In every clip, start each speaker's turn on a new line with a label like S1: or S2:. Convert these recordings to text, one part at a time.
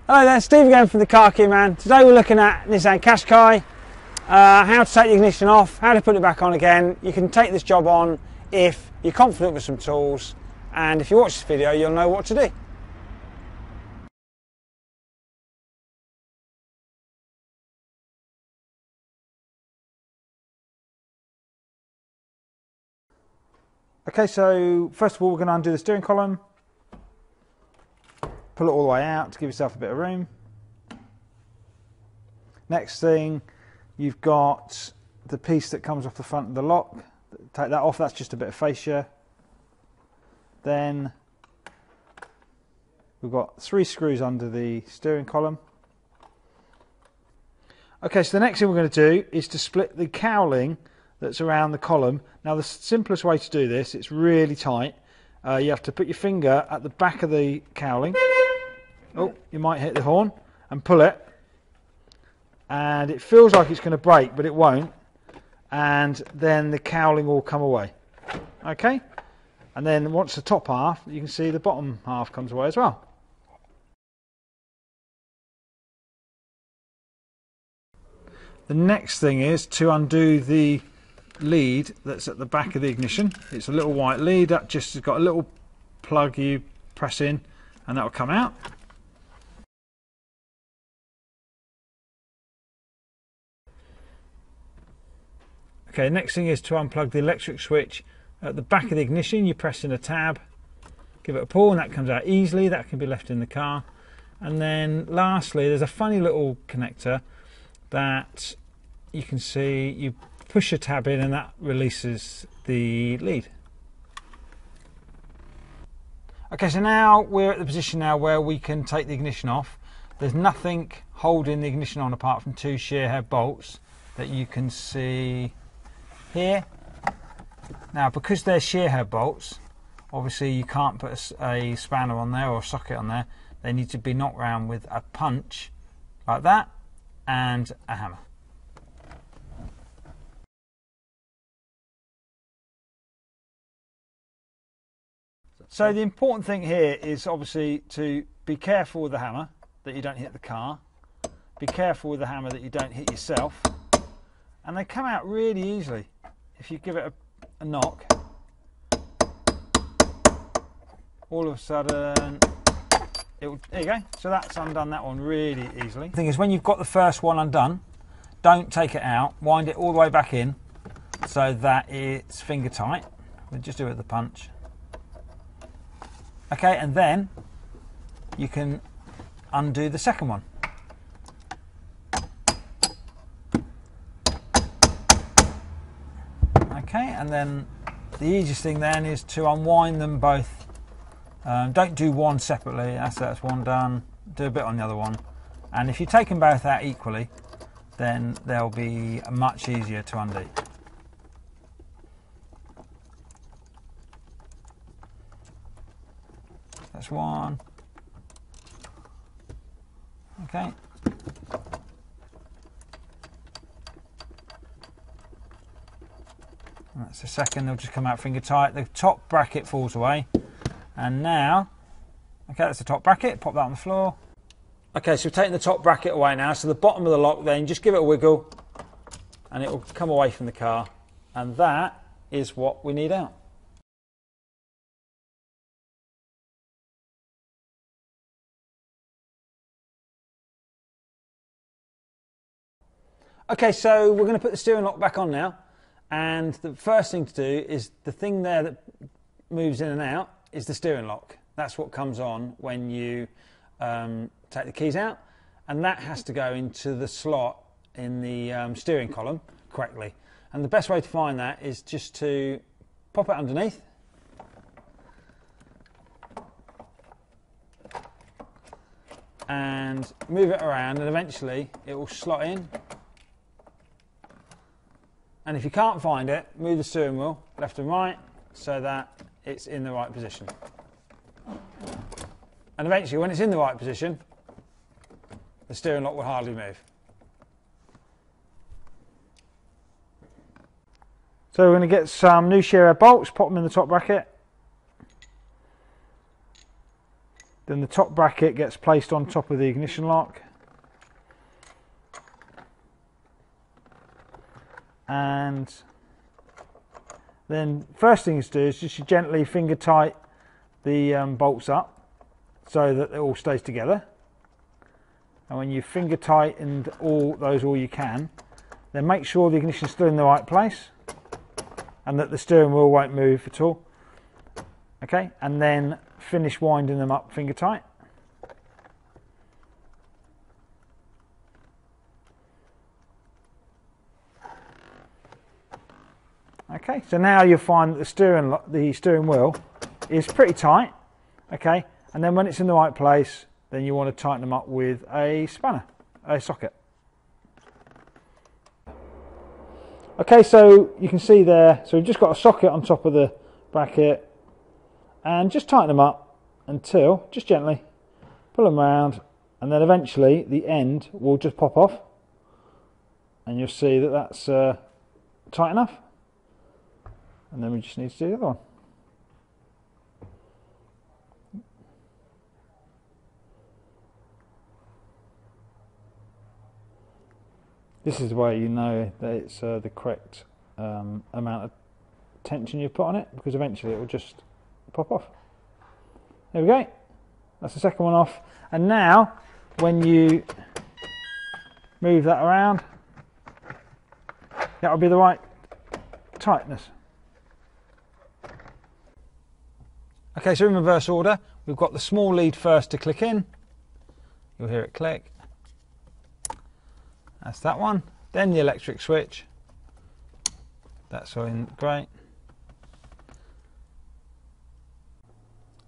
S1: Hello there, Steve again from the Car Key Man. Today we're looking at Nissan Qashqai, how to take the ignition off, how to put it back on again. You can take this job on if you're confident with some tools, and if you watch this video you'll know what to do. Okay, so first of all we're going to undo the steering column, pull it all the way out to give yourself a bit of room. Next thing, you've got the piece that comes off the front of the lock. Take that off, that's just a bit of fascia. Then we've got 3 screws under the steering column. Okay, so the next thing we're going to do is to split the cowling that's around the column. Now the simplest way to do this, it's really tight. You have to put your finger at the back of the cowling. Oh, you might hit the horn, and pull it. And it feels like it's going to break, but it won't. And then the cowling will come away. Okay? And then once the top half, you can see the bottom half comes away as well. The next thing is to undo the lead that's at the back of the ignition. It's a little white lead that just has got a little plug you press in and that will come out. Okay, next thing is to unplug the electric switch at the back of the ignition. You press in a tab, give it a pull, and that comes out easily. That can be left in the car. And then lastly, there's a funny little connector that you can see. You push a tab in and that releases the lead. Okay, so now we're at the position now where we can take the ignition off. There's nothing holding the ignition on apart from 2 shear head bolts that you can see here. Now because they're shear head bolts, obviously you can't put a spanner on there or a socket on there. They need to be knocked round with a punch like that and a hammer. So the important thing here is obviously to be careful with the hammer that you don't hit the car. Be careful with the hammer that you don't hit yourself. And they come out really easily. If you give it a knock, all of a sudden, there you go. So that's undone that one really easily. The thing is, when you've got the first one undone, don't take it out. Wind it all the way back in so that it's finger tight. We'll just do it with the punch. Okay, and then you can undo the second one. Okay, and then the easiest thing then is to unwind them both. Don't do one separately. That's one done. Do a bit on the other one. And if you take them both out equally, then they'll be much easier to undo. That's one. Okay. That's the second. They'll just come out finger tight. The top bracket falls away. And now, okay, that's the top bracket. Pop that on the floor. Okay, so we've taken the top bracket away now. So the bottom of the lock, then just give it a wiggle and it will come away from the car. And that is what we need out. Okay, so we're going to put the steering lock back on now. And the first thing to do is the thing there that moves in and out is the steering lock. That's what comes on when you take the keys out, and that has to go into the slot in the steering column correctly. And the best way to find that is just to pop it underneath, and move it around, and eventually it will slot in. And if you can't find it, move the steering wheel left and right so that it's in the right position. And eventually, when it's in the right position, the steering lock will hardly move. So we're going to get some new shear bolts, pop them in the top bracket. Then the top bracket gets placed on top of the ignition lock. And then first thing to do is just gently finger tight the bolts up so that it all stays together. And when you finger tighten all you can, then make sure the ignition is still in the right place and that the steering wheel won't move at all. Okay, and then finish winding them up finger tight. Okay, so now you'll find that the steering wheel is pretty tight. Okay, and then when it's in the right place, then you want to tighten them up with a spanner, a socket. Okay, so you can see there, so we've just got a socket on top of the bracket, and just tighten them up until, just gently, pull them around, and then eventually the end will just pop off, and you'll see that that's tight enough. And then we just need to do the other one. This is the way you know that it's the correct amount of tension you put on it, because eventually it will just pop off. There we go. That's the second one off. And now, when you move that around, that will be the right tightness. Okay, so in reverse order, we've got the small lead first to click in. You'll hear it click. That's that one. Then the electric switch. That's all in great.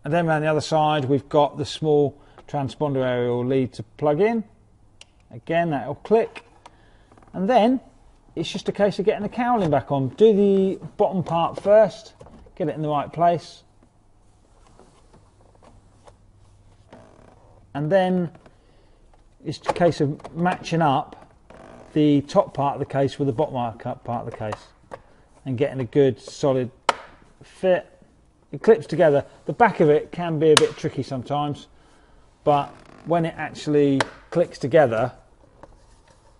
S1: And then around the other side, we've got the small transponder aerial lead to plug in. Again, that'll click. And then it's just a case of getting the cowling back on. Do the bottom part first, get it in the right place. And then it's a case of matching up the top part of the case with the bottom part of the case and getting a good solid fit. It clips together. The back of it can be a bit tricky sometimes, but when it actually clicks together,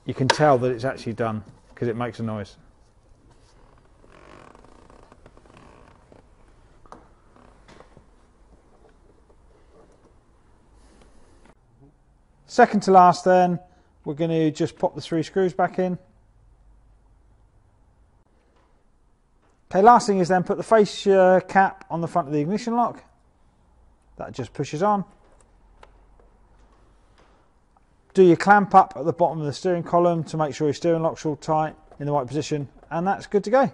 S1: you can tell that it's actually done because it makes a noise. Second to last then, we're going to just pop the 3 screws back in. Okay, last thing is then put the fascia cap on the front of the ignition lock. That just pushes on. Do your clamp up at the bottom of the steering column to make sure your steering lock's all tight in the right position, and that's good to go.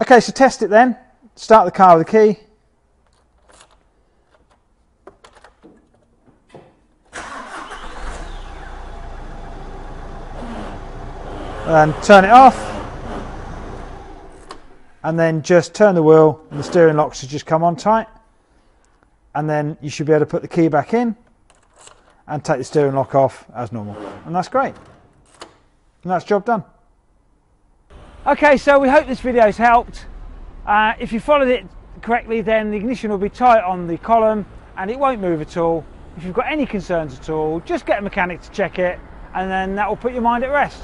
S1: Okay, so test it then. Start the car with the key. And turn it off, and then just turn the wheel and the steering lock should just come on tight, and then you should be able to put the key back in and take the steering lock off as normal, and that's great, and that's job done. Okay, so we hope this video has helped. If you followed it correctly, then the ignition will be tight on the column and it won't move at all. If you've got any concerns at all, just get a mechanic to check it, and then that will put your mind at rest.